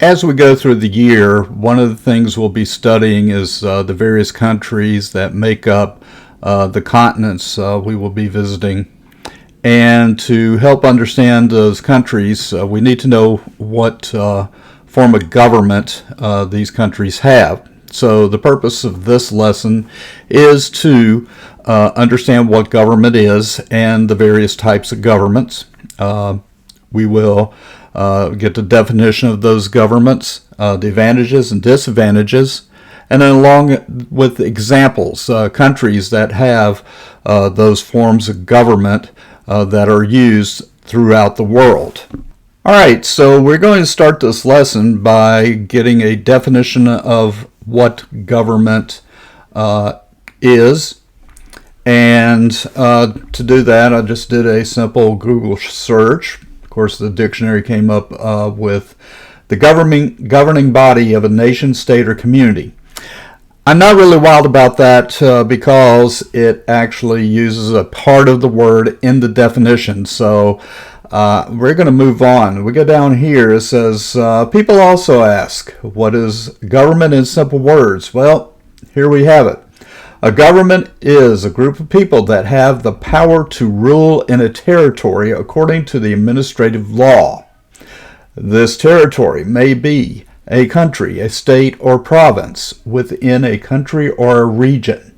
As we go through the year, one of the things we'll be studying is the various countries that make up the continents we will be visiting. And to help understand those countries, we need to know what form of government these countries have. So the purpose of this lesson is to understand what government is and the various types of governments. We will get the definition of those governments, the advantages and disadvantages, and then along with examples, countries that have those forms of government that are used throughout the world. All right, so we're going to start this lesson by getting a definition of what government is. And to do that, I just did a simple Google search. Of course, the dictionary came up with the governing body of a nation, state, or community. I'm not really wild about that because it actually uses a part of the word in the definition. So we're going to move on. We go down here. It says, people also ask, what is government in simple words? Well, here we have it. A government is a group of people that have the power to rule in a territory according to the administrative law. This territory may be a country, a state, or province within a country or a region.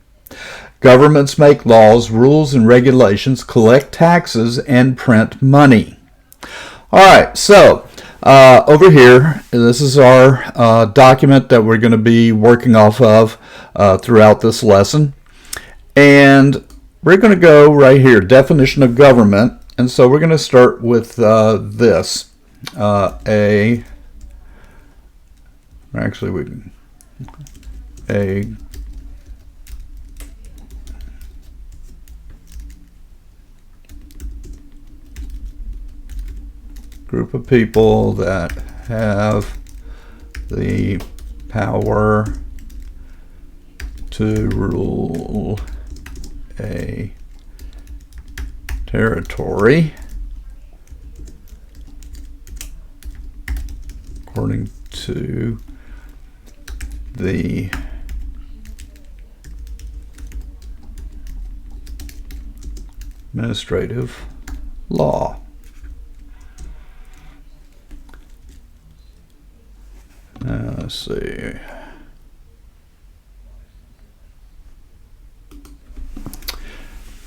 Governments make laws, rules, and regulations, collect taxes, and print money. All right, so over here, this is our document that we're going to be working off of throughout this lesson. And we're going to go right here, definition of government. And so we're going to start with this. A group of people that have the power to rule a territory according to the administrative law. Let's see.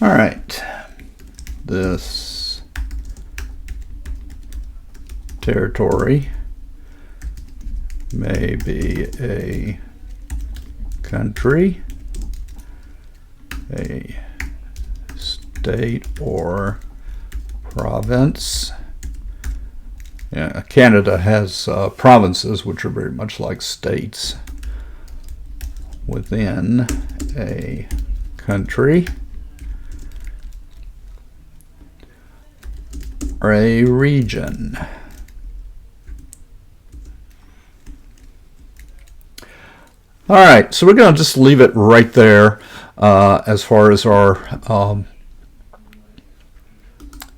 All right. This territory may be a country, a state, or province. Yeah, Canada has provinces, which are very much like states within a country or a region. All right, so we're going to just leave it right there as far as our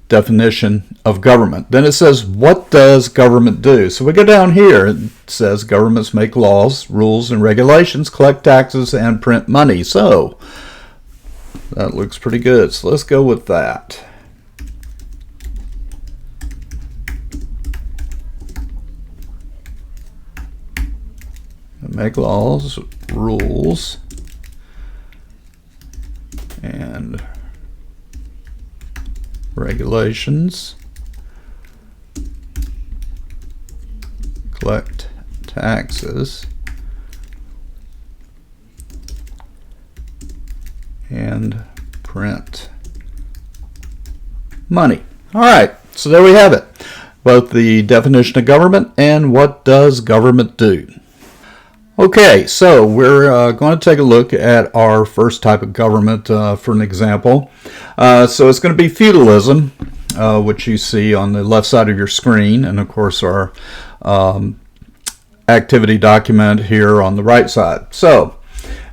definition of government. Then it says, what does government do? So we go down here. It says governments make laws, rules, and regulations, collect taxes, and print money. So that looks pretty good. So let's go with that. Make laws, rules, and regulations, collect taxes, and print money. All right, so there we have it. Both the definition of government and what does government do. Okay, so we're going to take a look at our first type of government for an example. So it's going to be feudalism, which you see on the left side of your screen, and of course our activity document here on the right side. So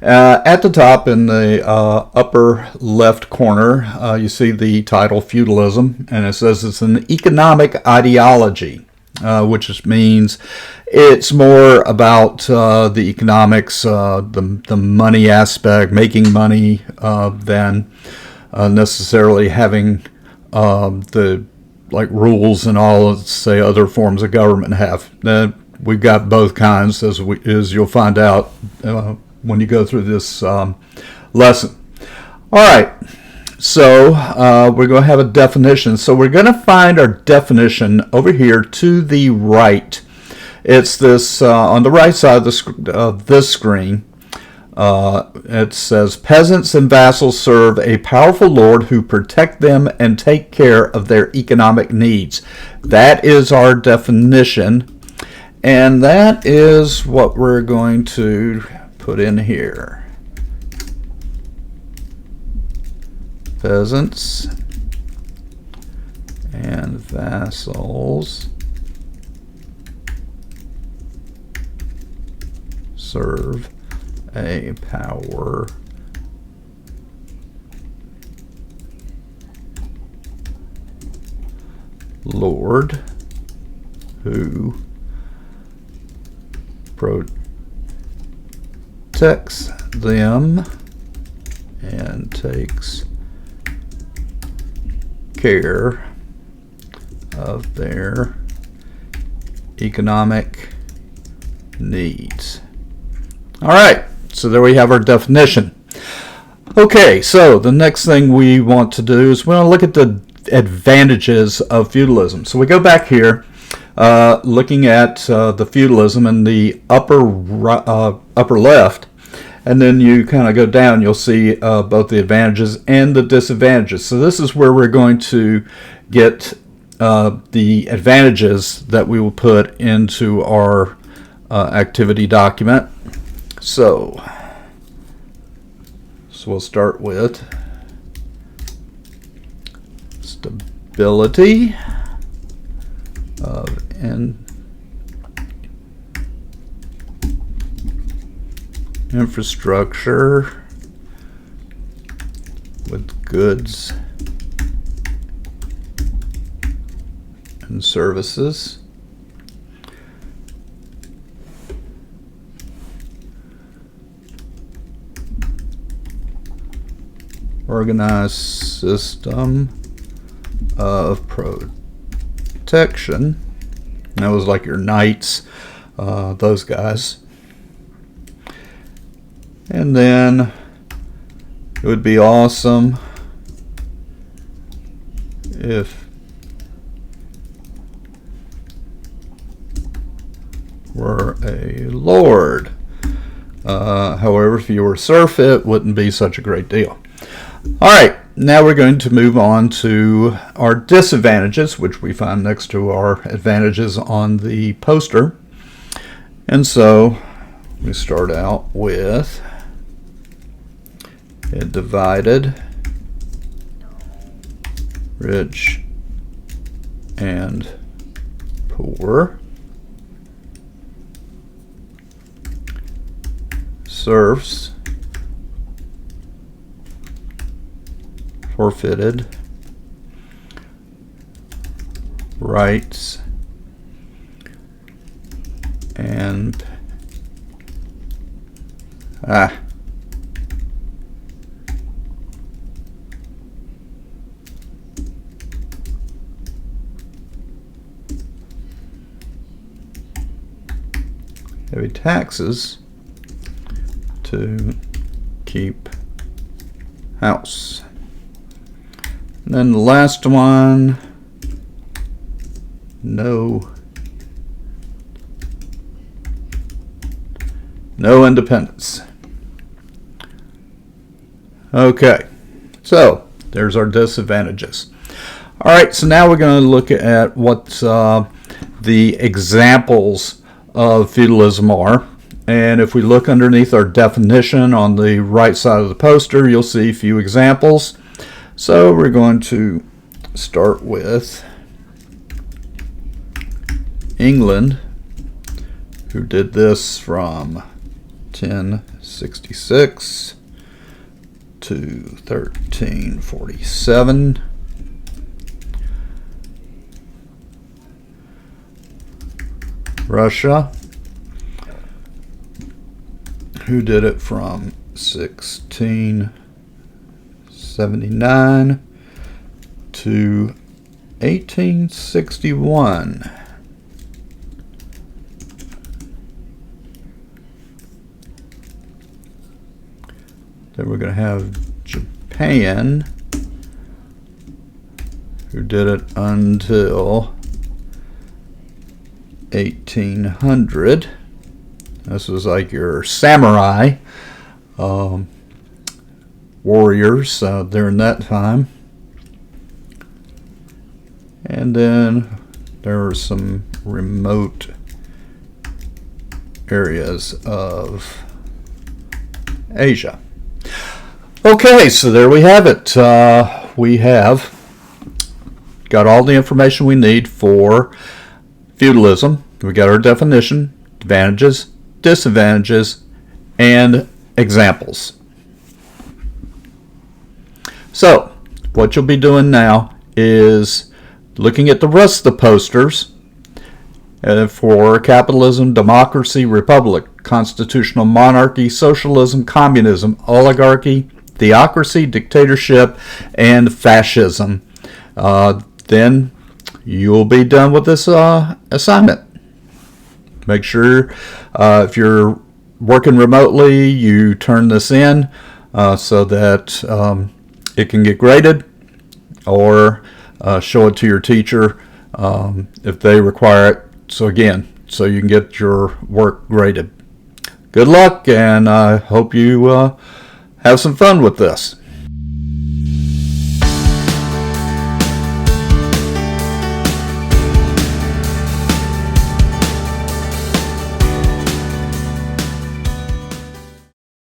at the top in the upper left corner, you see the title Feudalism, and it says it's an economic ideology which means it's more about the economics, the money aspect, making money, than necessarily having the like rules and all, say, other forms of government have. We've got both kinds, as you'll find out when you go through this lesson. All right, so we're going to have a definition. So we're going to find our definition over here to the right. It's this on the right side of this screen. It says, peasants and vassals serve a powerful lord who protect them and take care of their economic needs. That is our definition. And that is what we're going to put in here. Peasants and vassals serve a power lord who protects them and takes care of their economic needs. All right, so there we have our definition. Okay, so the next thing we want to do is we want to look at the advantages of feudalism. So we go back here, looking at the feudalism in the upper left, and then you kind of go down, you'll see both the advantages and the disadvantages. So this is where we're going to get the advantages that we will put into our activity document. So we'll start with stability of infrastructure with goods and services. Organized system of protection. That was like your knights, those guys. And then it would be awesome if were a lord. However, if you were a serf, it wouldn't be such a great deal. All right, now we're going to move on to our disadvantages, which we find next to our advantages on the poster. And so we start out with a divided, rich, and poor. Serfs forfeited rights and heavy taxes to keep house. And then the last one, no independence. Okay, so there's our disadvantages. All right, so now we're going to look at what the examples of feudalism are. And if we look underneath our definition on the right side of the poster, you'll see a few examples. So we're going to start with England, who did this from 1066 to 1347. Russia. Who did it from 1679 to 1861? Then we're going to have Japan, who did it until 1800. This was like your samurai warriors during that time. And then there were some remote areas of Asia. Okay, so there we have it. We have got all the information we need for feudalism. We got our definition, advantages, disadvantages, and examples. So, what you'll be doing now is looking at the rest of the posters for capitalism, democracy, republic, constitutional monarchy, socialism, communism, oligarchy, theocracy, dictatorship, and fascism. Then you'll be done with this assignment. Make sure if you're working remotely, you turn this in so that it can get graded, or show it to your teacher if they require it. So again, so you can get your work graded. Good luck, and I hope you have some fun with this.